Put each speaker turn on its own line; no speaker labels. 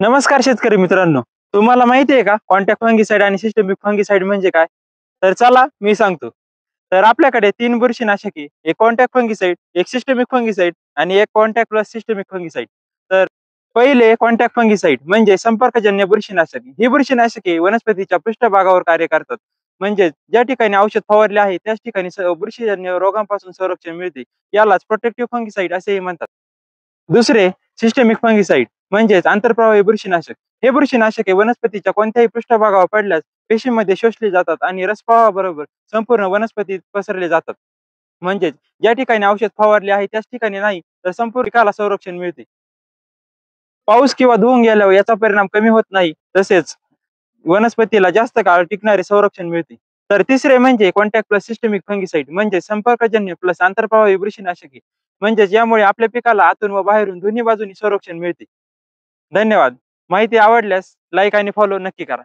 नमस्कार शेतकरी मित्रांनो. तुम्हाला माहिती आहे का कॉन्टॅक्ट फंगिसाइड आणि सिस्टमिक फंगिसाइड म्हणजे काय? तर चला मी सांगतो. तर आपल्याकडे 3 बुरशीनाशके, एक कॉन्टॅक्ट फंगिसाइड, एक सिस्टमिक फंगिसाइड आणि एक कॉन्टॅक्ट प्लस सिस्टमिक फंगिसाइड. तर पहिले कॉन्टॅक्ट फंगिसाइड म्हणजे संपर्कजन्य बुरशीनाशके. ही बुरशीनाशके वनस्पतीच्या पृष्ठभागावर कार्य करतात. म्हणजे ज्या ठिकाणी औषध फवारले आहे त्याच ठिकाणी बुरशीजन्य रोगांपासून संरक्षण मिळते. यालाच प्रोटेक्टिव्ह फंगिसाइड असेही म्हणतात. दुसरे सिस्टमिक फंगिसाइड म्हणजेच आंतरप्रवाही बुरशीनाशक. हे बुरशीनाशके वनस्पतीच्या कोणत्याही पृष्ठभागावर पडल्यास पेशीमध्ये शोषली जातात आणि रसप्रवाहाबरोबर संपूर्ण वनस्पतीत पसरले जातात. म्हणजेच ज्या ठिकाणी औषध फवारले आहे त्याच ठिकाणी नाही, तर संपूर्ण पिकाला संरक्षण मिळते. पाऊस किंवा धुवून गेल्यावर याचा परिणाम कमी होत नाही, तसेच वनस्पतीला जास्त काळ टिकणारे संरक्षण मिळते. तर तिसरे म्हणजे कॉन्टॅक्ट प्लस सिस्टमिक फंगिसाइड म्हणजे संपर्कजन्य प्लस आंतरप्रवाही बुरशीनाशके. म्हणजेच यामुळे आपल्या पिकाला आतून व बाहेरून दोन्ही बाजूनी संरक्षण मिळते. धन्यवाद. माहिती आवडल्यास लाईक आणि फॉलो नक्की करा.